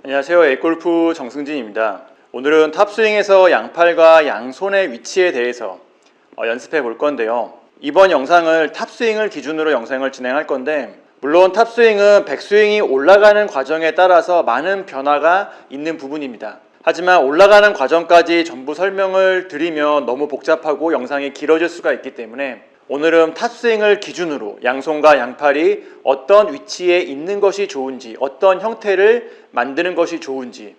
안녕하세요. 에이골프 정승진입니다. 오늘은 탑스윙에서 양팔과 양손의 위치에 대해서 연습해 볼 건데요. 이번 영상을 탑스윙을 기준으로 영상을 진행할 건데, 물론 탑스윙은 백스윙이 올라가는 과정에 따라서 많은 변화가 있는 부분입니다. 하지만 올라가는 과정까지 전부 설명을 드리면 너무 복잡하고 영상이 길어질 수가 있기 때문에 오늘은 탑스윙을 기준으로 양손과 양팔이 어떤 위치에 있는 것이 좋은지, 어떤 형태를 만드는 것이 좋은지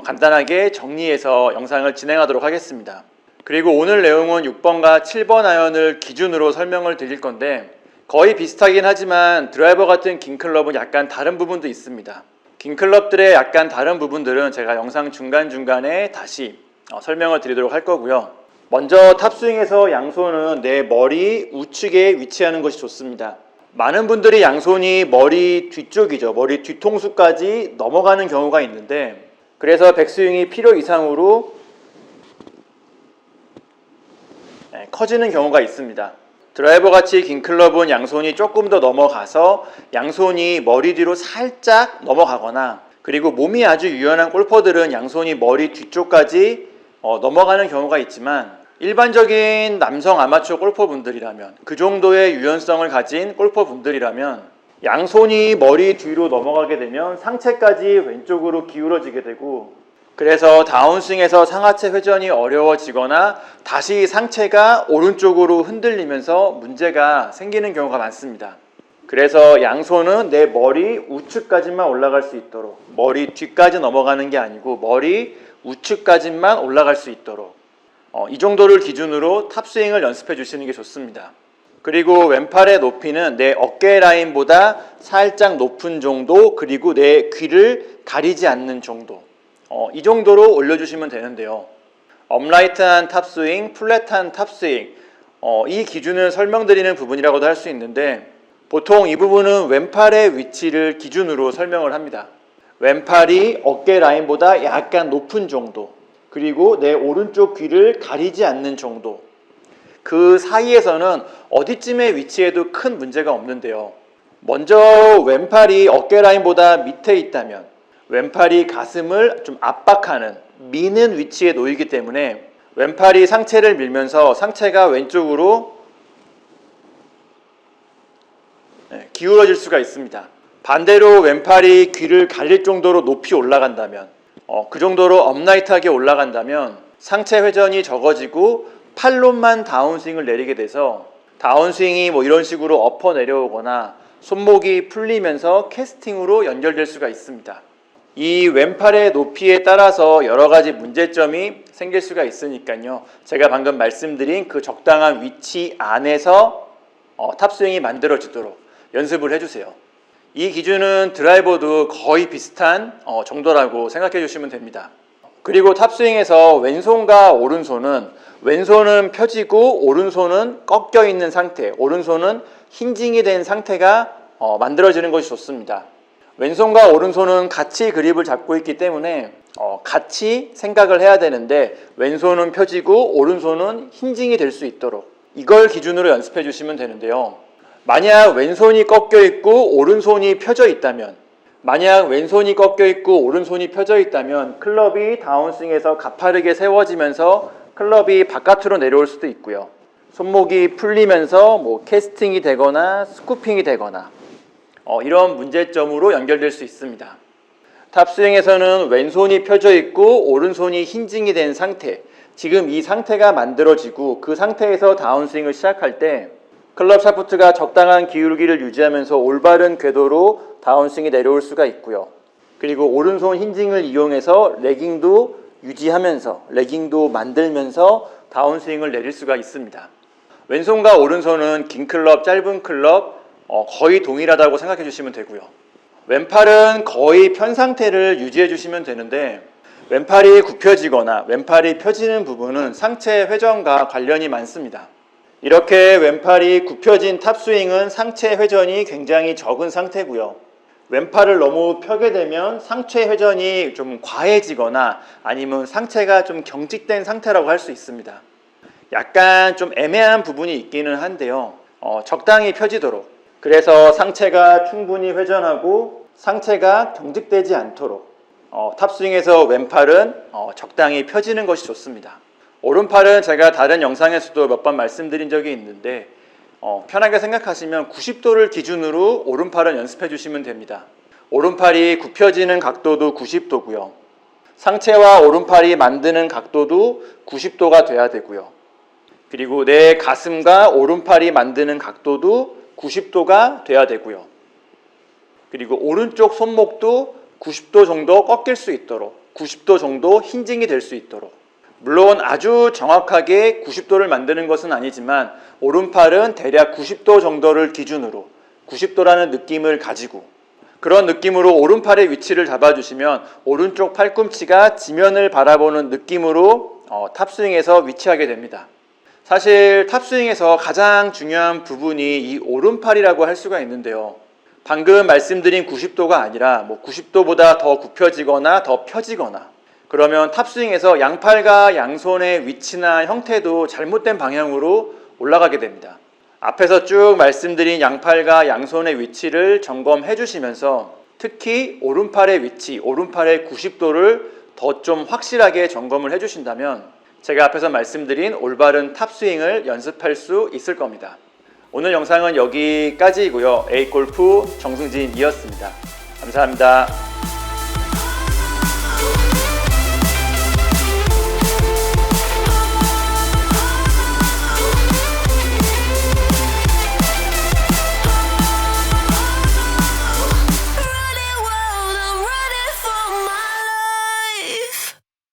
간단하게 정리해서 영상을 진행하도록 하겠습니다. 그리고 오늘 내용은 6번과 7번 아이언을 기준으로 설명을 드릴 건데, 거의 비슷하긴 하지만 드라이버 같은 긴 클럽은 약간 다른 부분도 있습니다. 긴 클럽들의 약간 다른 부분들은 제가 영상 중간중간에 다시 설명을 드리도록 할 거고요. 먼저 탑스윙에서 양손은 내 머리 우측에 위치하는 것이 좋습니다. 많은 분들이 양손이 머리 뒤쪽이죠. 머리 뒤통수까지 넘어가는 경우가 있는데, 그래서 백스윙이 필요 이상으로 커지는 경우가 있습니다. 드라이버 같이 긴 클럽은 양손이 조금 더 넘어가서 양손이 머리 뒤로 살짝 넘어가거나, 그리고 몸이 아주 유연한 골퍼들은 양손이 머리 뒤쪽까지 넘어가는 경우가 있지만, 일반적인 남성 아마추어 골퍼분들이라면, 그 정도의 유연성을 가진 골퍼분들이라면 양손이 머리 뒤로 넘어가게 되면 상체까지 왼쪽으로 기울어지게 되고, 그래서 다운스윙에서 상하체 회전이 어려워지거나 다시 상체가 오른쪽으로 흔들리면서 문제가 생기는 경우가 많습니다. 그래서 양손은 내 머리 우측까지만 올라갈 수 있도록, 머리 뒤까지 넘어가는 게 아니고 머리 우측까지만 올라갈 수 있도록 이 정도를 기준으로 탑스윙을 연습해 주시는 게 좋습니다. 그리고 왼팔의 높이는 내 어깨 라인보다 살짝 높은 정도, 그리고 내 귀를 가리지 않는 정도, 이 정도로 올려주시면 되는데요. 업라이트한 탑스윙, 플랫한 탑스윙, 이 기준을 설명드리는 부분이라고도 할 수 있는데, 보통 이 부분은 왼팔의 위치를 기준으로 설명을 합니다. 왼팔이 어깨 라인보다 약간 높은 정도, 그리고 내 오른쪽 귀를 가리지 않는 정도, 그 사이에서는 어디쯤에 위치해도 큰 문제가 없는데요. 먼저 왼팔이 어깨 라인보다 밑에 있다면 왼팔이 가슴을 좀 압박하는, 미는 위치에 놓이기 때문에 왼팔이 상체를 밀면서 상체가 왼쪽으로 기울어질 수가 있습니다. 반대로 왼팔이 귀를 가릴 정도로 높이 올라간다면, 그 정도로 업라이트하게 올라간다면 상체 회전이 적어지고 팔로만 다운스윙을 내리게 돼서 다운스윙이 이런 식으로 엎어 내려오거나 손목이 풀리면서 캐스팅으로 연결될 수가 있습니다. 이 왼팔의 높이에 따라서 여러 가지 문제점이 생길 수가 있으니까요. 제가 방금 말씀드린 그 적당한 위치 안에서 탑스윙이 만들어지도록 연습을 해주세요. 이 기준은 드라이버도 거의 비슷한 정도라고 생각해 주시면 됩니다. 그리고 탑스윙에서 왼손과 오른손은, 왼손은 펴지고 오른손은 꺾여 있는 상태, 오른손은 힌징이 된 상태가 만들어지는 것이 좋습니다. 왼손과 오른손은 같이 그립을 잡고 있기 때문에 같이 생각을 해야 되는데, 왼손은 펴지고 오른손은 힌징이 될 수 있도록 이걸 기준으로 연습해 주시면 되는데요. 만약 왼손이 꺾여 있고 오른손이 펴져 있다면, 클럽이 다운스윙에서 가파르게 세워지면서 클럽이 바깥으로 내려올 수도 있고요. 손목이 풀리면서 캐스팅이 되거나 스쿠핑이 되거나 이런 문제점으로 연결될 수 있습니다. 탑스윙에서는 왼손이 펴져 있고 오른손이 힌징이 된 상태, 지금 이 상태가 만들어지고 그 상태에서 다운스윙을 시작할 때 클럽 샤프트가 적당한 기울기를 유지하면서 올바른 궤도로 다운스윙이 내려올 수가 있고요. 그리고 오른손 힌징을 이용해서 레깅도 유지하면서, 레깅도 만들면서 다운스윙을 내릴 수가 있습니다. 왼손과 오른손은 긴 클럽, 짧은 클럽 거의 동일하다고 생각해 주시면 되고요. 왼팔은 거의 편 상태를 유지해 주시면 되는데, 왼팔이 굽혀지거나 왼팔이 펴지는 부분은 상체 회전과 관련이 많습니다. 이렇게 왼팔이 굽혀진 탑스윙은 상체 회전이 굉장히 적은 상태고요. 왼팔을 너무 펴게 되면 상체 회전이 좀 과해지거나 아니면 상체가 좀 경직된 상태라고 할 수 있습니다. 약간 좀 애매한 부분이 있기는 한데요. 적당히 펴지도록, 그래서 상체가 충분히 회전하고 상체가 경직되지 않도록 탑스윙에서 왼팔은 적당히 펴지는 것이 좋습니다. 오른팔은 제가 다른 영상에서도 몇 번 말씀드린 적이 있는데 편하게 생각하시면 90도를 기준으로 오른팔은 연습해 주시면 됩니다. 오른팔이 굽혀지는 각도도 90도고요. 상체와 오른팔이 만드는 각도도 90도가 돼야 되고요. 그리고 내 가슴과 오른팔이 만드는 각도도 90도가 돼야 되고요. 그리고 오른쪽 손목도 90도 정도 꺾일 수 있도록 90도 정도 힌징이 될 수 있도록, 물론 아주 정확하게 90도를 만드는 것은 아니지만 오른팔은 대략 90도 정도를 기준으로 90도라는 느낌을 가지고 그런 느낌으로 오른팔의 위치를 잡아주시면 오른쪽 팔꿈치가 지면을 바라보는 느낌으로 탑스윙에서 위치하게 됩니다. 사실 탑스윙에서 가장 중요한 부분이 이 오른팔이라고 할 수가 있는데요. 방금 말씀드린 90도가 아니라 90도보다 더 굽혀지거나 더 펴지거나, 그러면 탑스윙에서 양팔과 양손의 위치나 형태도 잘못된 방향으로 올라가게 됩니다. 앞에서 쭉 말씀드린 양팔과 양손의 위치를 점검해 주시면서 특히 오른팔의 위치, 오른팔의 90도를 더 좀 확실하게 점검을 해 주신다면 제가 앞에서 말씀드린 올바른 탑스윙을 연습할 수 있을 겁니다. 오늘 영상은 여기까지이고요. A골프 정승진이었습니다. 감사합니다.